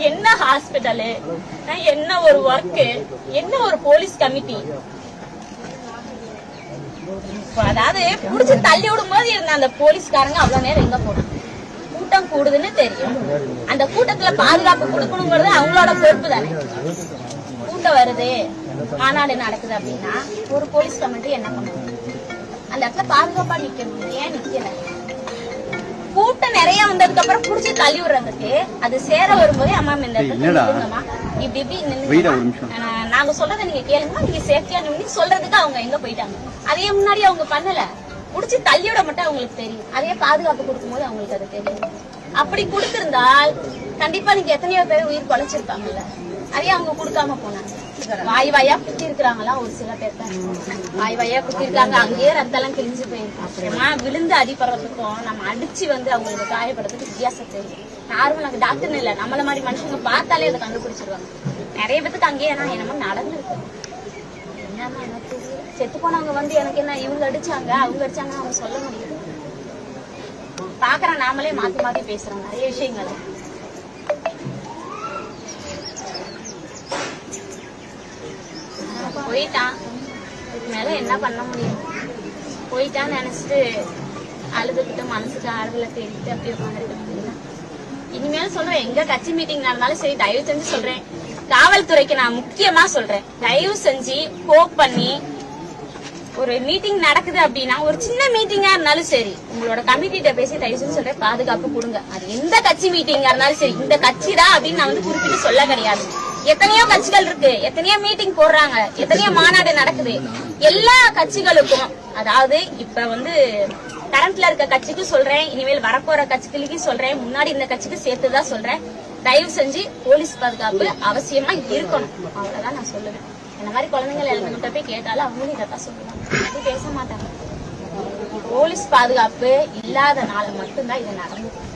என்ன ஹாஸ்பிட்டலு, என்ன ஒரு ஒர்க்கு, என்ன ஒரு போலீஸ் கமிட்டி. அதாவது புடிச்சு தள்ளி விடும் போது இருந்த அந்த போலீஸ்காரங்க அவ்வளவு நேரம் எங்க போனாங்க? கூட்டம் கூடுதுன்னு தெரியும், அந்த கூட்டத்துல பாதுகாப்பு கொடுக்கணுங்கிறது அவங்களோட பொறுப்பு தானே. கூட்டம் வருது, மாநாடு நடக்குது அப்படின்னா ஒரு போலீஸ் கமிட்டி என்ன பண்ணும்? அந்த இடத்துல பாதுகாப்பா நிக்கணும். ஏன் நிக்கல? கூட்டம் நிறைய வந்ததுக்கு அப்புறம் புடிச்சு தள்ளி விடுறதுக்கு அது சேர வரும்போதே அம்மா இந்த இடத்துல இப்படி நாங்க சொல்றதை நீங்க கேளுங்க, நீங்க சேஃப்டியா நின்று சொல்றதுக்கு அவங்க எங்க போயிட்டாங்க? அதே முன்னாடி அவங்க பண்ணல, புடிச்சு தள்ளி விட மட்டும் அவங்களுக்கு தெரியும். அதே பாதுகாப்பு கொடுக்கும் போது அவங்களுக்கு அது தெரியும். அப்படி கொடுத்திருந்தால் கண்டிப்பா நீங்க எத்தனையோ பேர் உயிர் குலைச்சிருப்பாங்கல்ல. அதே அவங்க கொடுக்காம போனாங்க. வாய் வாயா குத்தி இருக்கிறாங்களா ஒரு சில பேர்த்த, வாய் வாயா குத்தி இருக்காங்க, அங்கேயே ரத்தெல்லாம் கிழிஞ்சு போயிருக்காங்க. விழுந்து அடிப்படுறதுக்கும் நம்ம அடிச்சு வந்து அவங்களுக்கு காயப்படுறதுக்கு வித்தியாசம் தெரியும். யாரும் நாங்க டாக்டர்னு இல்ல, நம்மள மாதிரி மனுஷங்க பார்த்தாலே அதை கண்டுபிடிச்சிருவாங்க. நிறைய பேருக்கு அங்கேயே என்னமோ நடந்துருக்கு. என்னன்னா எனக்கு செத்து போனவங்க வந்து எனக்கு என்ன இவங்க அடிச்சாங்க அவங்க அடிச்சாங்க அவங்க சொல்ல முடியும். பாக்குறோம் நாமளே மாத்தி மாத்தி பேசுறோம் நிறைய விஷயங்களை. போயிட்டான், இதுக்கு மேல என்ன பண்ண முடியும்? போயிட்டான்னு நினைச்சிட்டு அழுதுகிட்டு மனசுக்கு ஆறுதலை தேடிட்டு அப்படி உட்காந்துருக்க முடியல. இனிமேல் சொல்றேன், எங்க கட்சி மீட்டிங் நடந்தாலும் சரி, தயவு செஞ்சு சொல்றேன், காவல்துறைக்கு நான் முக்கியமா சொல்றேன், தயவு செஞ்சு கோப் பண்ணி ஒரு மீட்டிங் நடக்குது அப்படின்னா, ஒரு சின்ன மீட்டிங்கா இருந்தாலும் சரி, உங்களோட கமிட்டிட்ட பேசி தயவு செஞ்சு சொல்றேன் பாதுகாப்பு கொடுங்க. அது எந்த கட்சி மீட்டிங்கா இருந்தாலும் சரி, இந்த கட்சி தான் அப்படின்னு நான் வந்து குறிப்பிட்டு சொல்ல கிடையாது. எத்தனையோ கட்சிகள் இருக்கு, எத்தனையோ மீட்டிங் போடுறாங்க, எத்தனையோ மாநாடு நடக்குது. எல்லா கட்சிகளுக்கும், அதாவது இப்ப வந்து கரண்ட்ல இருக்க கட்சிக்கு சொல்றேன், இனிமேல் வரப்போற கட்சிகளுக்கு சொல்றேன், முன்னாடி இந்த கட்சிக்கு சேர்த்துதான் சொல்றேன், தயவு செஞ்சு போலீஸ் பாதுகாப்பு அவசியமா இருக்கணும். அவ்வளவுதான் நான் சொல்லுவேன். இந்த மாதிரி குழந்தைகள் எழுந்துகிட்ட போய் கேட்டாலும் அவங்களும் இதைத்தான் சொல்லுவாங்க, பேச மாட்டாங்க. போலீஸ் பாதுகாப்பு இல்லாதனால மட்டும்தான் இது நடந்தது.